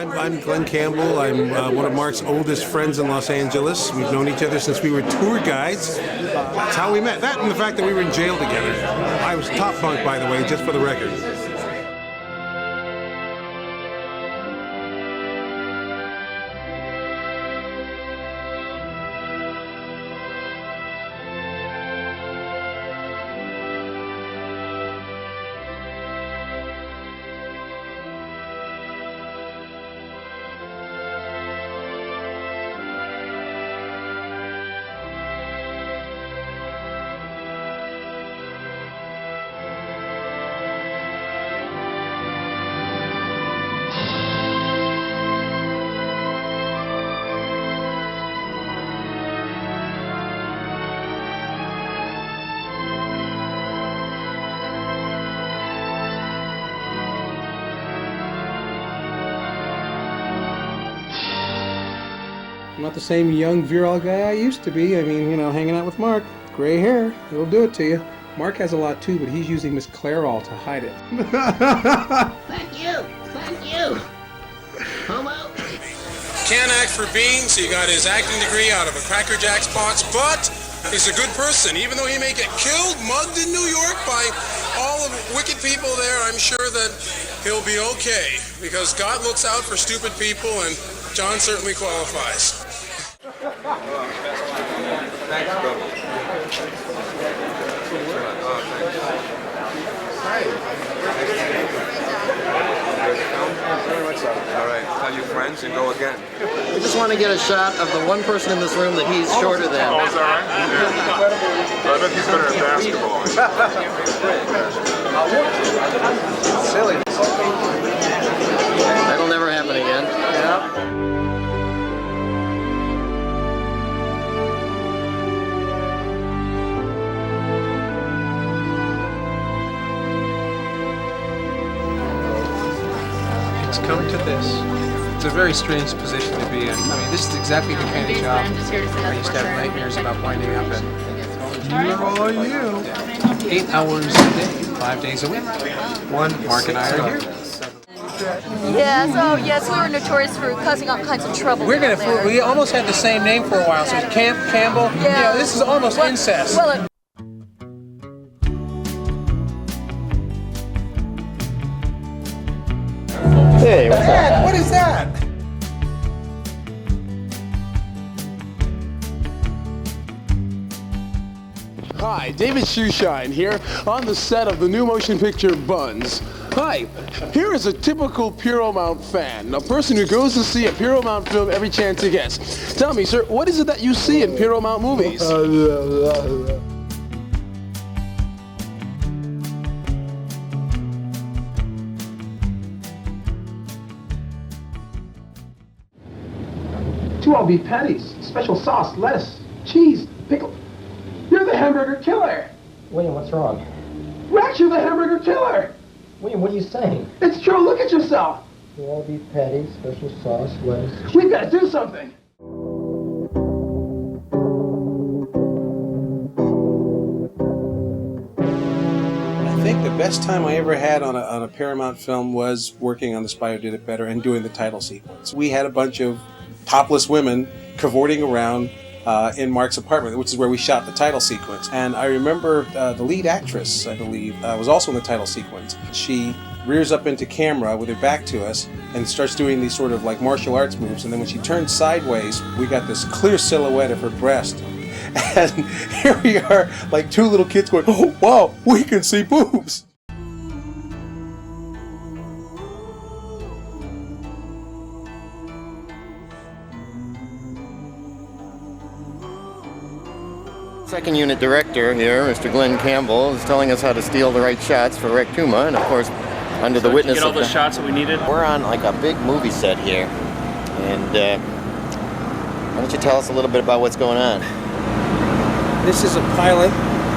I'm Glenn Campbell. I'm one of Mark's oldest friends in Los Angeles. We've known each other since we were tour guides. That's how we met. That and the fact that we were in jail together. I was top bunk, by the way, just for the record. I'm not the same young, virile guy I used to be. I mean, you know, hanging out with Mark. Gray hair, it'll do it to you. Mark has a lot too, but he's using Miss Clairol to hide it. Thank you! Thank you! Homo? Can't act for beans. He got his acting degree out of a Cracker Jacks box, but he's a good person. Even though he may get killed, mugged in New York by all the wicked people there, I'm sure that he'll be okay, because God looks out for stupid people, and John certainly qualifies. Thanks, bro. All right, tell your friends and go again. I just want to get a shot of the one person in this room that he's shorter than. Oh, is that right? Yeah. I bet he's better at basketball. Silly. That'll never happen again. Yeah. It's come to this. It's a very strange position to be in. I mean, this is exactly the kind of job I used to have nightmares about winding up in. Who are you? 8 hours a day, 5 days a week. Mark and I are here. Yes, we were notorious for causing all kinds of trouble. We almost had the same name for a while, so it's Campbell. Yeah. You know, this is almost incest. Well, Hey, what's up? What is that? Hi, David Shoeshine here on the set of the new motion picture Buns. Hi, here is a typical Pirromount fan, a person who goes to see a Pirromount film every chance he gets. Tell me, sir, what is it that you see in Pirromount movies? Two all-beef patties, special sauce, lettuce, cheese, pickle. You're the hamburger killer! William, what's wrong? Rex, you're the hamburger killer! William, what are you saying? It's true, look at yourself! Two all-beef patties, special sauce, lettuce. We've got to do something! I think the best time I ever had on a Paramount film was working on The Spy Who Did It Better and doing the title sequence. We had a bunch of topless women cavorting around in Mark's apartment, which is where we shot the title sequence. And I remember the lead actress, I believe, was also in the title sequence. She rears up into camera with her back to us and starts doing these sort of like martial arts moves. And then when she turns sideways, we got this clear silhouette of her breast. And here we are, like two little kids going, "Oh, wow, we can see boobs." Second unit director here, Mr. Glenn Campbell, is telling us how to steal the right shots for Rec Tuma, and of course, under the witness get all the shots that we needed. We're on like a big movie set here, and why don't you tell us a little bit about what's going on? This is a pilot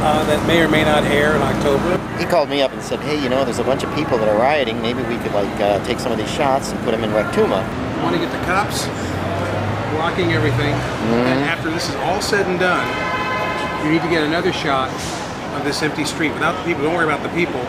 that may or may not air in October. He called me up and said, "Hey, you know, there's a bunch of people that are rioting. Maybe we could like take some of these shots and put them in Rec Tuma." I want to get the cops blocking everything, and after this is all said and done, you need to get another shot of this empty street without the people. Don't worry about the people.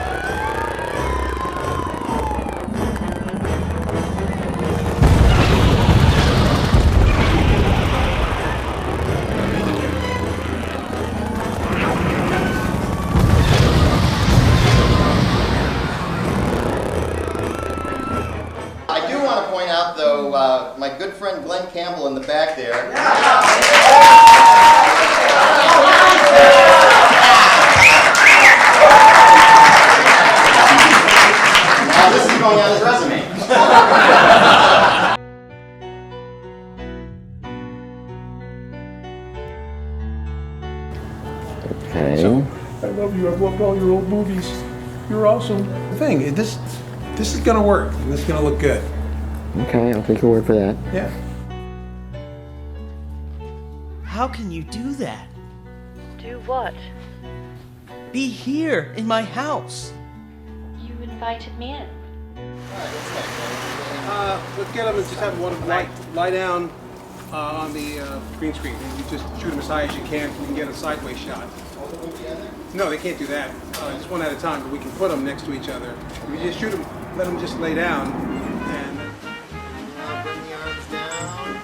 want to point out, though, my good friend Glenn Campbell in the back there. Now this is going on his resume. Okay. I love you. I've loved all your old movies. You're awesome. The thing, this is going to work. And this is going to look good. Okay, I'll take your word for that. Yeah. How can you do that? Do what? Be here in my house. You invited me in. Let's get them and just have one lie down on the green screen. And you just shoot them as high as you can. We can get a sideways shot. No, they can't do that. Just one at a time, but we can put them next to each other. We just shoot them, let them just lay down, and Now bring the arms down.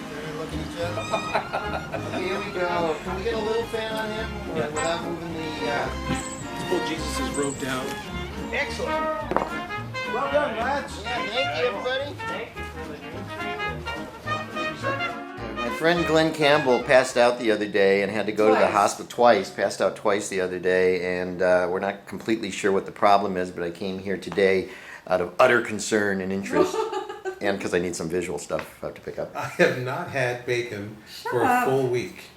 They're looking at each other. Here we go. Can we get a little fan on him without moving the... let's pull Jesus' robe down. Excellent. Well done, lads. Yeah, thank you, everybody. Thank you for the My friend Glenn Campbell passed out the other day and had to go to the hospital twice. Passed out twice the other day, and we're not completely sure what the problem is, but I came here today out of utter concern and interest, and because I need some visual stuff I have to pick up. I have not had bacon for a full week.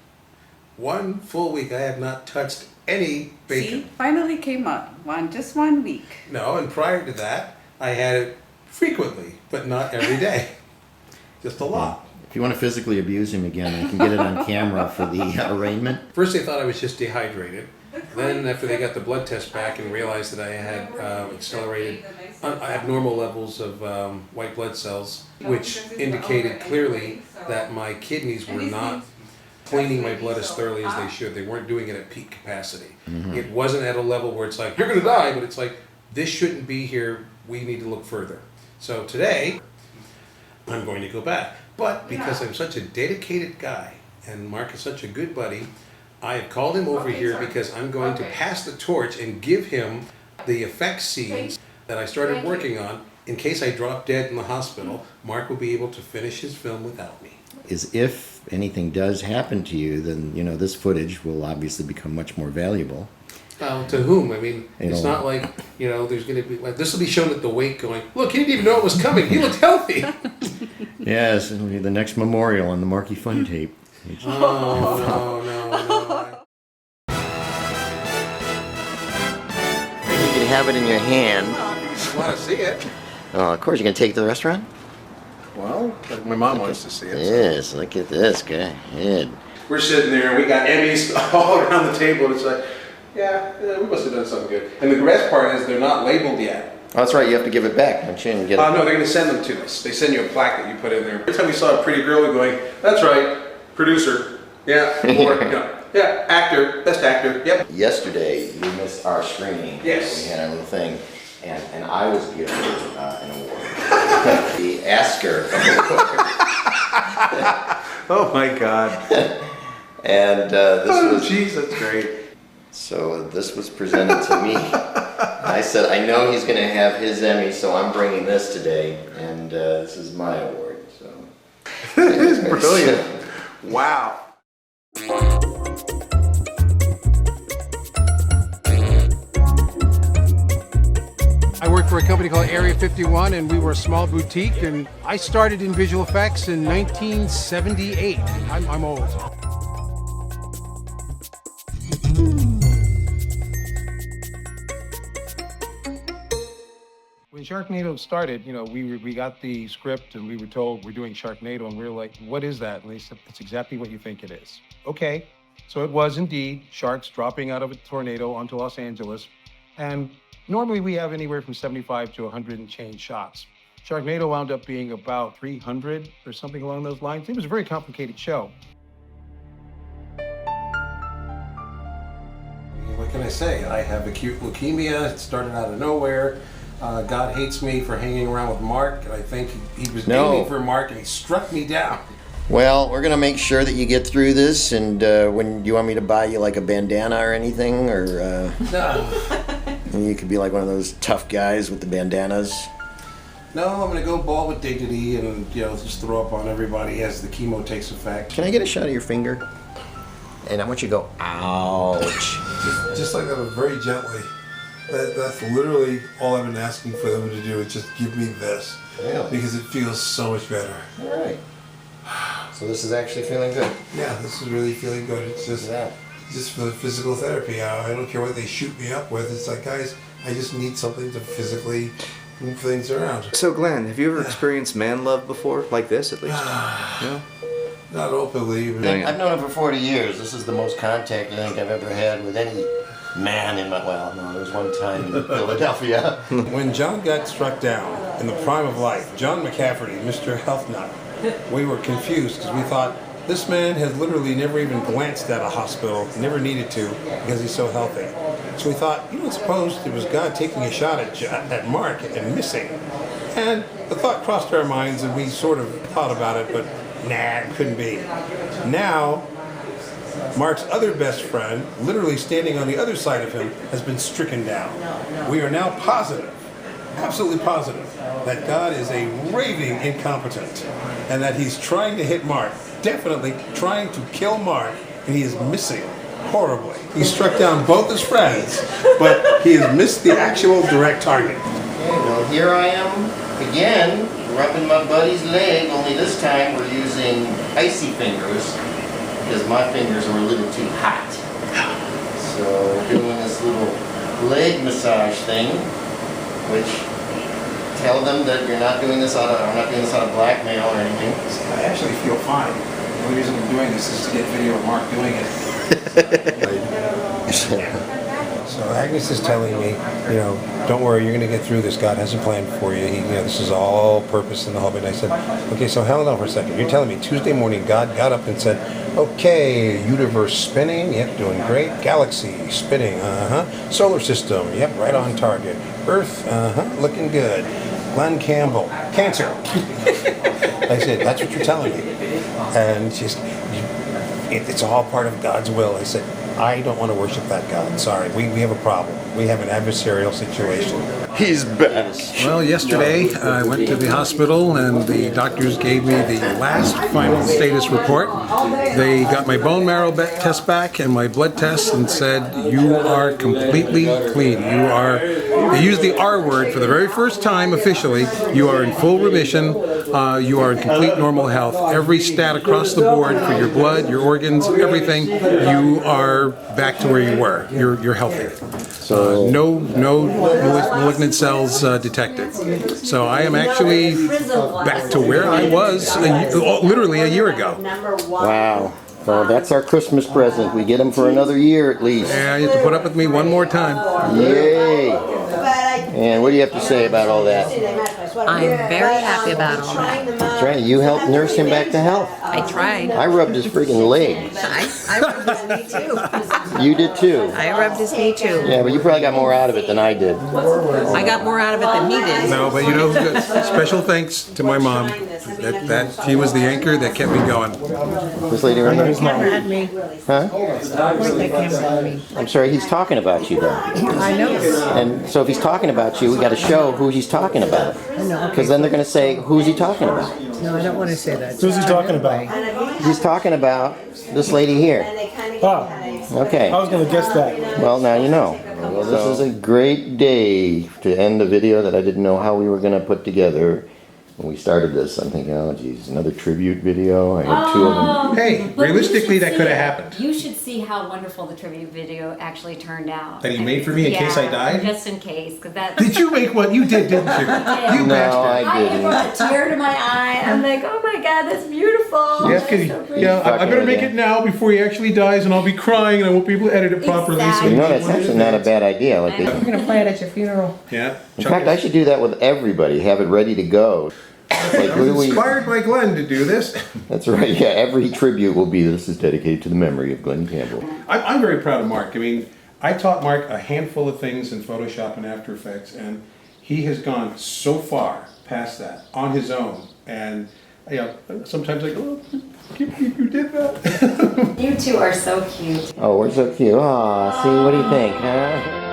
1 full week I have not touched any bacon. See, finally came up. Just 1 week. No, and prior to that, I had it frequently, but not every day. Just a lot. If you want to physically abuse him again, I can get it on camera for the arraignment. First they thought I was just dehydrated. Then after they got the blood test back and realized that I had accelerated abnormal levels of white blood cells, which indicated clearly that my kidneys were not cleaning my blood as thoroughly as they should. They weren't doing it at peak capacity. It wasn't at a level where it's like, you're going to die, but it's like, this shouldn't be here. We need to look further. So today, I'm going to go back. But because I'm such a dedicated guy, and Mark is such a good buddy, I have called him over here because I'm going to pass the torch and give him the effects scenes that I started working on. In case I drop dead in the hospital, Mark will be able to finish his film without me. Is if anything does happen to you, then, you know, this footage will obviously become much more valuable. To whom? I mean, it's not like, you know, there's going to be, like, this will be shown at the wake going, look, he didn't even know it was coming. He looked healthy. Yes, it'll be the next memorial on the Marky Fun tape. No. You can have it in your hand. I want to see it. Oh, of course, you're going to take it to the restaurant? Well, my mom wants to see it. Yes, look at this guy. Ed. We're sitting there, and we got Emmys all around the table, and it's like, yeah, we must have done something good. And the best part is they're not labeled yet. Oh, that's right, you have to give it back, don't you? And get it. No, they're going to send them to us. They send you a plaque that you put in there. Every time we saw a pretty girl, we're going, that's right, producer, yeah, or, you know, yeah, actor, best actor, yep. Yesterday, we missed our screening. Yes. We had our little thing, and I was given an award. The Oscar Award. Oh my God. And this was... Jeez, that's great. So this was presented to me. I said, I know he's going to have his Emmy, so I'm bringing this today, and this is my award. So It is brilliant. Wow. I worked for a company called Area 51, and we were a small boutique, and I started in visual effects in 1978. I'm old. When Sharknado started, you know, we got the script and we were told we're doing Sharknado, and we were like, what is that? And they said, it's exactly what you think it is. Okay, so it was indeed sharks dropping out of a tornado onto Los Angeles, and normally we have anywhere from 75 to 100 and change shots. Sharknado wound up being about 300 or something along those lines. It was a very complicated show. What can I say? I have acute leukemia. It started out of nowhere. God hates me for hanging around with Mark, and I think he was aiming for Mark, and he struck me down. Well, we're gonna make sure that you get through this, and when you want me to buy you like a bandana or anything, or No. You could be like one of those tough guys with the bandanas. No, I'm gonna go bald with dignity and, you know, just throw up on everybody as the chemo takes effect. Can I get a shot of your finger? And I want you to go, ouch. Just like that, very gently. That's literally all I've been asking for them to do, is just give me this. Really? Because it feels so much better. All right. So this is actually feeling good? Yeah, this is really feeling good. It's just, just for the physical therapy. I don't care what they shoot me up with. It's like, guys, I just need something to physically move things around. So Glenn, have you ever experienced man love before? Like this, at least? No? Not openly. But I've known him for 40 years. This is the most contact I think I've ever had with any man in my, well, no, there was one time in Philadelphia. When John got struck down in the prime of life, John McCafferty, Mr. Health Nut, we were confused because we thought, this man has literally never even glanced at a hospital, never needed to, because he's so healthy. So we thought, you don't suppose it was God taking a shot at Mark and missing? And the thought crossed our minds and we sort of thought about it, but nah, it couldn't be. Now, Mark's other best friend, literally standing on the other side of him, has been stricken down. We are now positive, absolutely positive, that God is a raving incompetent and that he's trying to hit Mark, definitely trying to kill Mark, and he is missing horribly. He struck down both his friends, but he has missed the actual direct target. Okay, well, here I am again, rubbing my buddy's leg, only this time we're using icy fingers because my fingers are a little too hot. So we're doing this little leg massage thing, which tell them that you're not doing this out of, I'm not doing this out of blackmail or anything. I actually feel fine. The only reason I'm doing this is to get video of Mark doing it. So Agnes is telling me, you know, don't worry, you're going to get through this. God has a plan for you. You know, this is all purpose in the whole bit. And I said, okay, so hang on for a second. You're telling me Tuesday morning God got up and said, okay, universe spinning, yep, doing great. Galaxy spinning, Solar system, yep, right on target. Earth, looking good. Glenn Campbell, cancer. I said, that's what you're telling me. And she's, it's all part of God's will. I said, I don't want to worship that God. Sorry, we have a problem. We have an adversarial situation. He's best. Well, yesterday I went to the hospital and the doctors gave me the last final status report. They got my bone marrow test back and my blood test and said, you are completely clean. You are, they used the R word for the very first time officially. You are in full remission. You are in complete normal health. Every stat across the board for your blood, your organs, everything, you are back to where you were. You're healthy. So no malignant cells detected. So I am actually back to where I was literally a year ago. wow. Well, that's our Christmas present. We get them for another year at least. Yeah, you have to put up with me one more time. Yay! And what do you have to say about all that? I'm very happy about all that. That's right. You helped nurse him back to health. I tried. I rubbed his friggin' leg. I rubbed his knee too. You did too. I rubbed his knee too. Yeah, but you probably got more out of it than I did. I got more out of it than he did. No, but you know, special thanks to my mom. That she was the anchor that kept me going. This lady right here? Had me. Huh? They came at me. I'm sorry, he's talking about you though. I know. And so if he's talking about you, we got to show who he's talking about. Because then they're going to say, who's he talking about? No, I don't want to say that. Who's he talking about? He's talking about this lady here. Oh, Okay. I was going to guess that. Well, now you know. Well, this is a great day to end a video that I didn't know how we were going to put together. When we started this, I'm thinking, oh geez, another tribute video. I had two of them. Hey, realistically, that could have happened. You should see how wonderful the tribute video actually turned out. That he made for me in case I died? Just in case, because that. Did you make one? You did, didn't you? You No, bastard. I didn't. brought a tear to my eye. I'm like, oh my God, that's beautiful. Yeah, because I better make it now before he actually dies, and I'll be crying, and I won't be able to edit it properly. Exactly. You know, that's actually not a bad idea. Like, I'm going to play it at your funeral. Yeah. in fact, I should do that with everybody. Have it ready to go. Like, I was inspired by Glenn to do this. That's right. Yeah, every tribute will be. This is dedicated to the memory of Glenn Campbell. I'm very proud of Mark. I mean, I taught Mark a handful of things in Photoshop and After Effects, and he has gone so far past that on his own. And sometimes I go, oh, you did that. You two are so cute. Oh, we're so cute. Aw, see, what do you think, huh?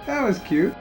That was cute.